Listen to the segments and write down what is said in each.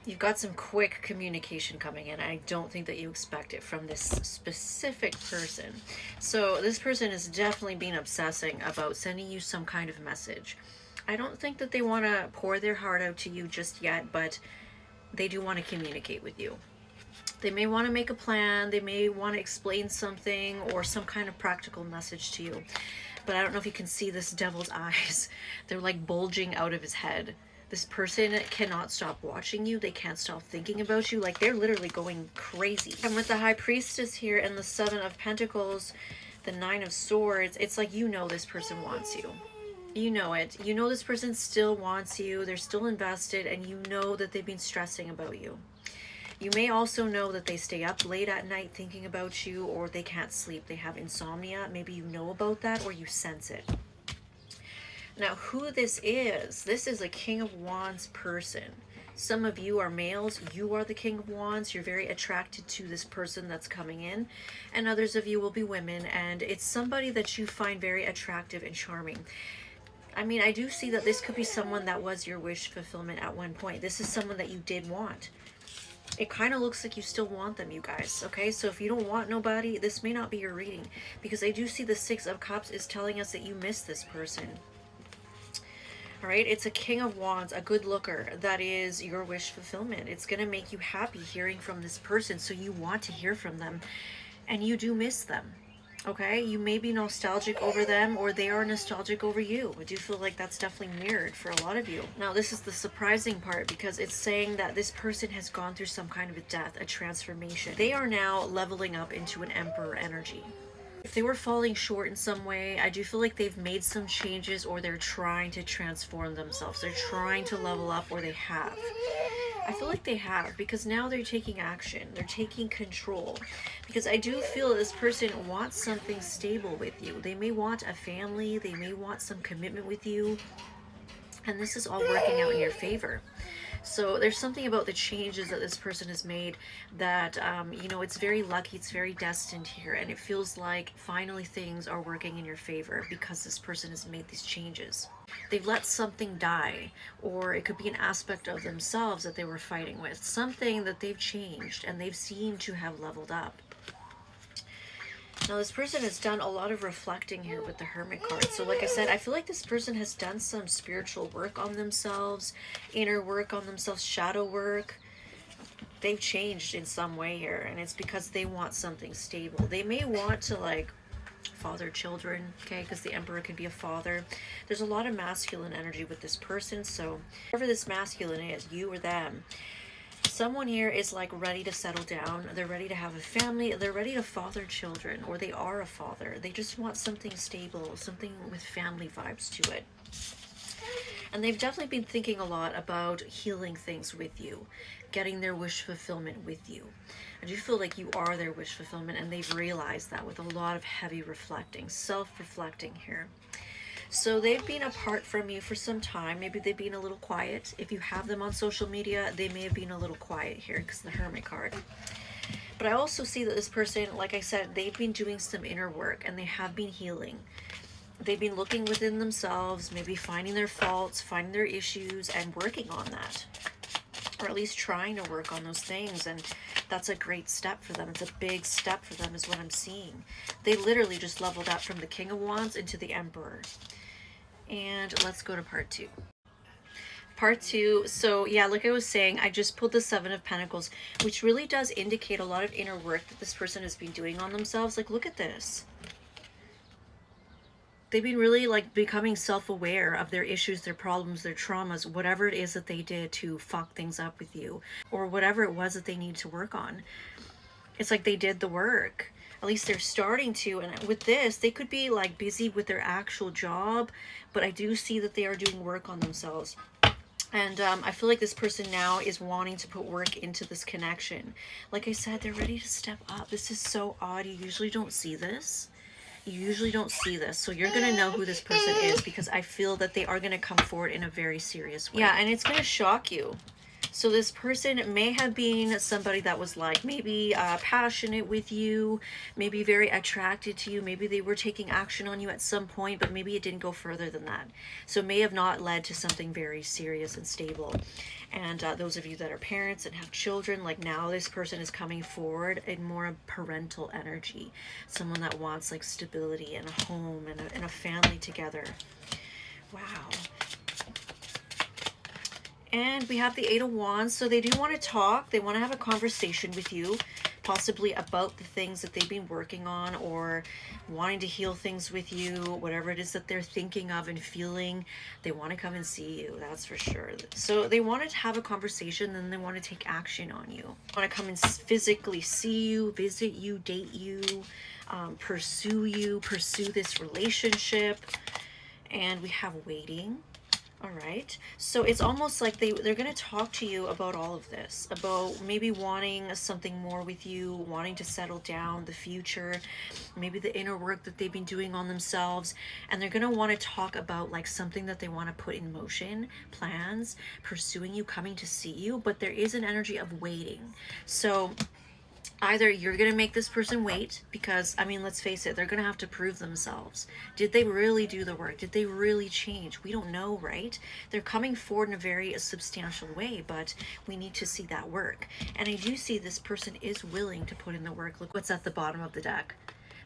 You've got some quick communication coming in. I don't think that you expect it from this specific person. So this person is definitely been obsessing about sending you some kind of message. I don't think that they want to pour their heart out to you just yet, but they do want to communicate with you. They may want to make a plan, they may want to explain something or some kind of practical message to you. But I don't know if you can see this devil's eyes. They're like bulging out of his head. This person cannot stop watching you. They can't stop thinking about you. Like, they're literally going crazy. And with the High Priestess here and the Seven of Pentacles, the Nine of Swords, it's like, you know this person wants you. You know it. You know this person still wants you. They're still invested, and you know that they've been stressing about you. You may also know that they stay up late at night thinking about you, or they can't sleep. They have insomnia. Maybe you know about that, or you sense it. Now, who this is a King of Wands person. Some of you are males. You are the King of Wands. You're very attracted to this person that's coming in. And others of you will be women. And it's somebody that you find very attractive and charming. I mean, I do see that this could be someone that was your wish fulfillment at one point. This is someone that you did want. It kind of looks like you still want them, you guys. Okay, so if you don't want nobody, this may not be your reading. Because I do see the Six of Cups is telling us that you miss this person. All right, it's a King of Wands, a good looker. That is your wish fulfillment. It's going to make you happy hearing from this person, so you want to hear from them, and you do miss them. Okay, you may be nostalgic over them, or they are nostalgic over you. I do feel like that's definitely mirrored for a lot of you. Now, this is the surprising part, because it's saying that this person has gone through some kind of a death, a transformation. They are now leveling up into an Emperor energy. If they were falling short in some way, I do feel like they've made some changes, or they're trying to transform themselves. They're trying to level up, or they have. I feel like they have, because now they're taking action. They're taking control. Because I do feel that this person wants something stable with you. They may want a family. They may want some commitment with you. And this is all working out in your favor. So there's something about the changes that this person has made that, you know, it's very lucky, it's very destined here. And it feels like finally things are working in your favor because this person has made these changes. They've let something die, or it could be an aspect of themselves that they were fighting with. Something that they've changed, and they've seemed to have leveled up. Now, this person has done a lot of reflecting here with the Hermit card. So like I said, I feel like this person has done some spiritual work on themselves, inner work on themselves, shadow work. They've changed in some way here, and it's because they want something stable. They may want to, like, father children, okay, because the Emperor could be a father. There's a lot of masculine energy with this person, so whoever this masculine is, you or them, someone here is like ready to settle down. They're ready to have a family. They're ready to father children, or they are a father. They just want something stable, something with family vibes to it. And they've definitely been thinking a lot about healing things with you, getting their wish fulfillment with you. I do feel like you are their wish fulfillment, and they've realized that with a lot of heavy reflecting, self-reflecting here. So they've been apart from you for some time. Maybe they've been a little quiet. If you have them on social media, they may have been a little quiet here because of the Hermit card. But I also see that this person, like I said, they've been doing some inner work, and they have been healing. They've been looking within themselves, maybe finding their faults, finding their issues, and working on that. Or at least trying to work on those things, and that's a great step for them. It's a big step for them is what I'm seeing. They literally just leveled up from the King of Wands into the Emperor. And let's go to part two. Part two, so yeah, like I was saying, I just pulled the Seven of Pentacles, which really does indicate a lot of inner work that this person has been doing on themselves. Like, look at this. They've been really like becoming self-aware of their issues, their problems, their traumas, whatever it is that they did to fuck things up with you, or whatever it was that they need to work on. It's like they did the work. At least they're starting to. And with this, they could be like busy with their actual job, but I do see that they are doing work on themselves. And I feel like this person now is wanting to put work into this connection. Like I said, they're ready to step up. This is so odd. You usually don't see this. You usually don't see this. So you're going to know who this person is, because I feel that they are going to come forward in a very serious way. Yeah, and it's going to shock you. So this person may have been somebody that was like maybe passionate with you, maybe very attracted to you. Maybe they were taking action on you at some point, but maybe it didn't go further than that. So it may have not led to something very serious and stable. And those of you that are parents and have children, like now this person is coming forward in more parental energy. Someone that wants like stability and a home and a family together. Wow. And we have the Eight of Wands. So they do want to talk. They want to have a conversation with you, possibly about the things that they've been working on or wanting to heal things with you, whatever it is that they're thinking of and feeling. They want to come and see you, that's for sure. So they want to have a conversation, then they want to take action on you. Want to come and physically see you, visit you, date you, pursue this relationship. And we have waiting. All right, so it's almost like they're going to talk to you about all of this, about maybe wanting something more with you, wanting to settle down, the future, maybe the inner work that they've been doing on themselves. And they're going to want to talk about like something that they want to put in motion, plans, pursuing you, coming to see you. But there is an energy of waiting. So either you're going to make this person wait because, I mean, let's face it, they're going to have to prove themselves. Did they really do the work? Did they really change? We don't know, right? They're coming forward in a very substantial way, but we need to see that work. And I do see this person is willing to put in the work. Look what's at the bottom of the deck.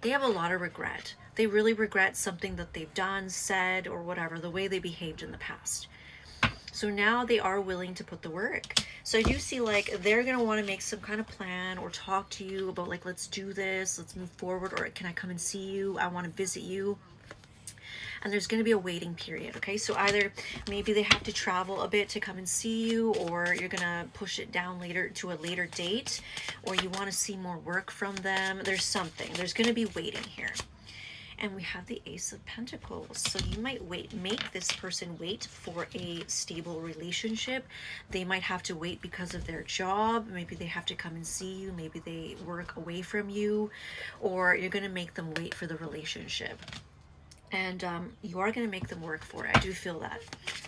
They have a lot of regret. They really regret something that they've done, said, or whatever, the way they behaved in the past. So now they are willing to put the work. So I do see like they're going to want to make some kind of plan or talk to you about like, let's do this, let's move forward, or can I come and see you? I want to visit you. And there's going to be a waiting period, okay? So either maybe they have to travel a bit to come and see you, or you're going to push it down later to a later date, or you want to see more work from them. There's something. There's going to be waiting here. And we have the Ace of Pentacles. So you might make this person wait for a stable relationship. They might have to wait because of their job. Maybe they have to come and see you. Maybe they work away from you, or you're going to make them wait for the relationship. And you are going to make them work for it. I do feel that.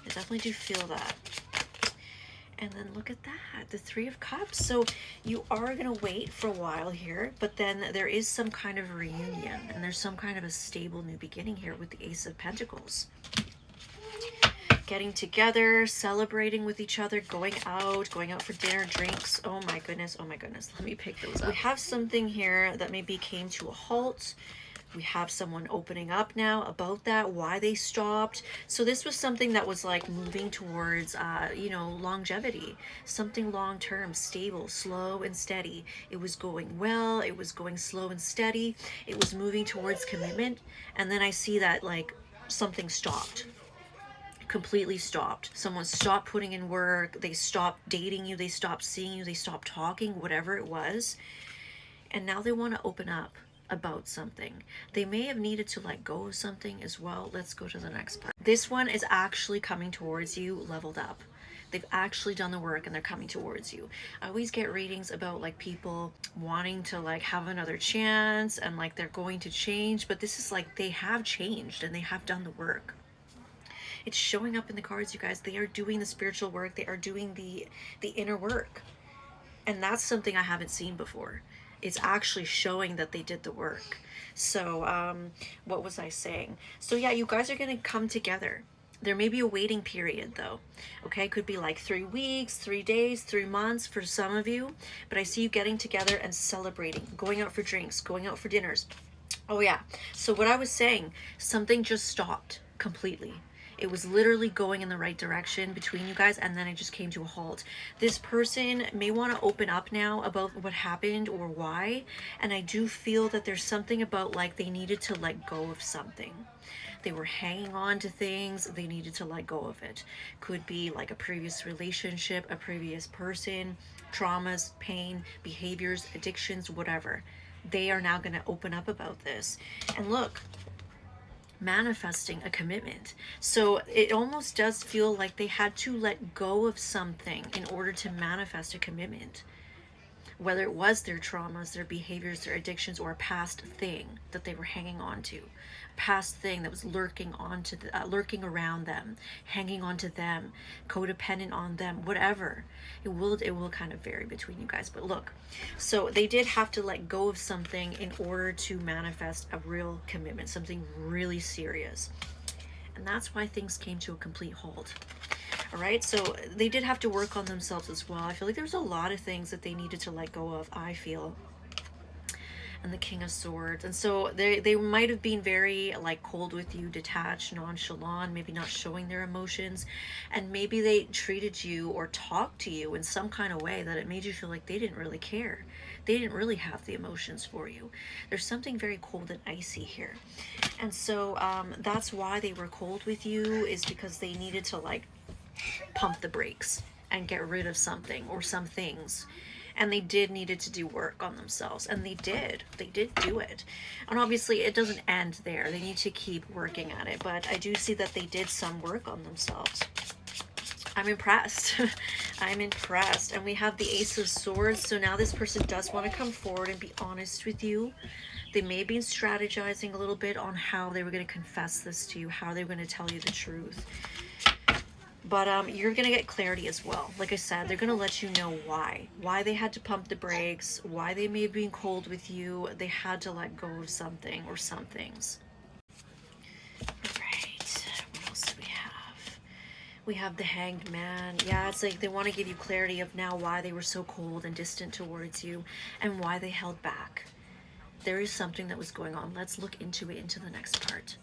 I definitely do feel that. And then look at that, the Three of Cups. So you are going to wait for a while here, but then there is some kind of reunion, and there's some kind of a stable new beginning here with the Ace of Pentacles. Getting together, celebrating with each other, going out for dinner, drinks. Oh my goodness, oh my goodness. Let me pick those up. We have something here that maybe came to a halt. We have someone opening up now about that, why they stopped. So this was something that was like moving towards, you know, longevity, something long-term, stable, slow and steady. It was going well. It was going slow and steady. It was moving towards commitment. And then I see that like something stopped, completely stopped. Someone stopped putting in work. They stopped dating you. They stopped seeing you. They stopped talking, whatever it was. And now they want to open up about something. They may have needed to let go of something as well. Let's go to the next part. This one is actually coming towards you, leveled up. They've actually done the work and they're coming towards you. I always get readings about like people wanting to like have another chance and like they're going to change, but this is like they have changed and they have done the work. It's showing up in the cards, you guys. They are doing the spiritual work. They are doing the inner work. And that's something I haven't seen before. It's actually showing that they did the work. So what was I saying? So yeah, you guys are going to come together. There may be a waiting period though. Okay, could be like 3 weeks, 3 days, 3 months for some of you. But I see you getting together and celebrating, going out for drinks, going out for dinners. Oh yeah, so what I was saying, something just stopped completely. It was literally going in the right direction between you guys, and then it just came to a halt. This person may want to open up now about what happened or why, and I do feel that there's something about like they needed to let go of something. They were hanging on to things, they needed to let go of it. Could be like a previous relationship, a previous person, traumas, pain, behaviors, addictions, whatever. They are now going to open up about this. And look, manifesting a commitment. So it almost does feel like they had to let go of something in order to manifest a commitment. whether it was their traumas, their behaviors, their addictions, or a past thing that they were hanging on to, past thing that was lurking around them, hanging on to them, codependent on them, whatever. It will kind of vary between you guys. But look, so they did have to let go of something in order to manifest a real commitment, something really serious. And that's why things came to a complete halt. All right, so they did have to work on themselves as well. I feel like there's a lot of things that they needed to let go of, I feel. And the King of Swords. And so they might have been very like cold with you, detached, nonchalant, maybe not showing their emotions. And maybe they treated you or talked to you in some kind of way that it made you feel like they didn't really care. They didn't really have the emotions for you. There's something very cold and icy here. And so that's why they were cold with you, is because they needed to like pump the brakes and get rid of something or some things. And they did needed to do work on themselves, and they did do it. And obviously it doesn't end there. They need to keep working at it, but I do see that they did some work on themselves. I'm impressed. I'm impressed. And we have the Ace of Swords. So now this person does want to come forward and be honest with you. They may be strategizing a little bit on how they were going to confess this to you, how they were going to tell you the truth. But you're going to get clarity as well. Like I said, they're going to let you know why they had to pump the brakes, why they may have been cold with you. They had to let go of something or some things. All right, what else do we have? We have the Hanged Man. Yeah, it's like they want to give you clarity of now why they were so cold and distant towards you and why they held back. There is something that was going on. Let's look into it into the next part.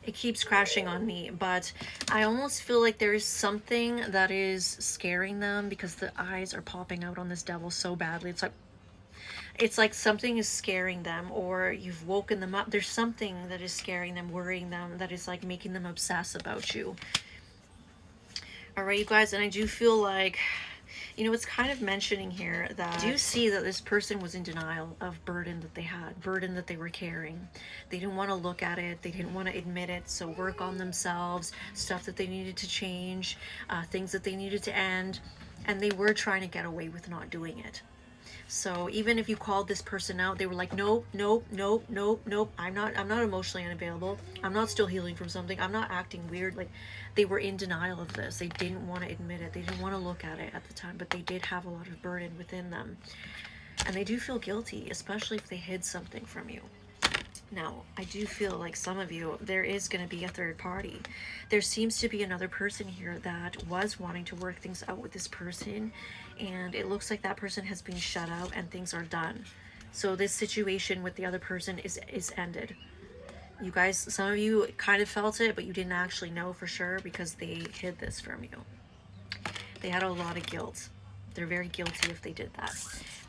It keeps crashing on me, but I almost feel like there is something that is scaring them, because the eyes are popping out on this devil so badly. It's like something is scaring them, or you've woken them up. There's something that is scaring them, worrying them, that is like making them obsess about you. All right, you guys, and I do feel like, you know, it's kind of mentioning here that I do see that this person was in denial of burden that they had, burden that they were carrying. They didn't want to look at it. They didn't want to admit it. So work on themselves, stuff that they needed to change, things that they needed to end. And they were trying to get away with not doing it. So even if you called this person out, they were like, nope, nope, nope, nope, nope. I'm not emotionally unavailable. I'm not still healing from something. I'm not acting weird. Like, they were in denial of this. They didn't want to admit it. They didn't want to look at it at the time, but they did have a lot of burden within them. And they do feel guilty, especially if they hid something from you. Now, I do feel like some of you, there is going to be a third party. There seems to be another person here that was wanting to work things out with this person, and it looks like that person has been shut out and things are done. So this situation with the other person is ended. You guys, some of you kind of felt it, but you didn't actually know for sure because they hid this from you. They had a lot of guilt. They're very guilty if they did that.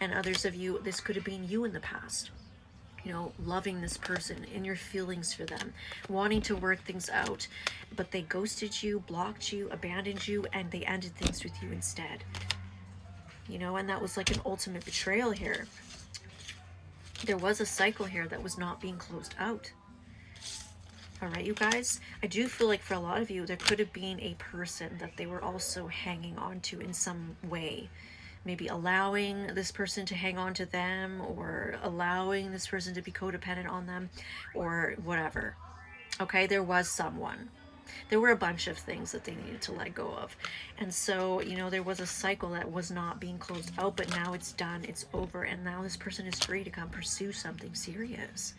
And others of you, this could have been you in the past. You know, loving this person, in your feelings for them, wanting to work things out, but they ghosted you, blocked you, abandoned you, and they ended things with you instead. You know, and that was like an ultimate betrayal here. There was a cycle here that was not being closed out. All right, you guys, I do feel like for a lot of you, there could have been a person that they were also hanging on to in some way. Maybe allowing this person to hang on to them, or allowing this person to be codependent on them, or whatever. Okay, there was someone. There were a bunch of things that they needed to let go of. And so, you know, there was a cycle that was not being closed out, but now it's done, it's over, and now this person is free to come pursue something serious.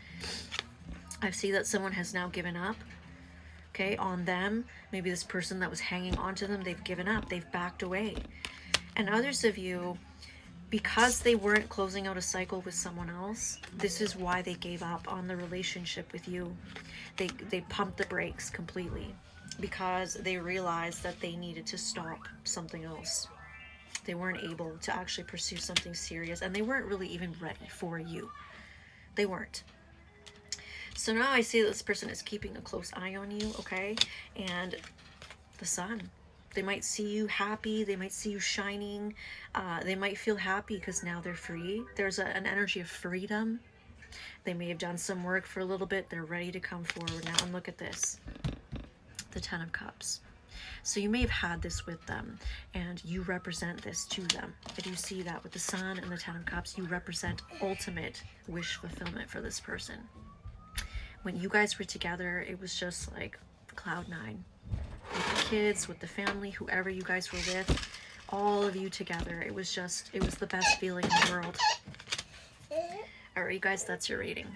I see that someone has now given up, okay, on them. Maybe this person that was hanging on to them, they've given up, they've backed away. And others of you, because they weren't closing out a cycle with someone else, this is why they gave up on the relationship with you. They pumped the brakes completely because they realized that they needed to stop something else. They weren't able to actually pursue something serious, and they weren't really even ready for you. They weren't. So now I see that this person is keeping a close eye on you, okay? And the Sun. They might see you happy. They might see you shining. They might feel happy because now they're free. There's an energy of freedom. They may have done some work for a little bit. They're ready to come forward now. And look at this. The Ten of Cups. So you may have had this with them, and you represent this to them. If you see that with the Sun and the Ten of Cups, you represent ultimate wish fulfillment for this person. When you guys were together, it was just like cloud nine. With the kids, with the family, whoever you guys were with, all of you together, it was the best feeling in the world. All right, you guys, that's your reading.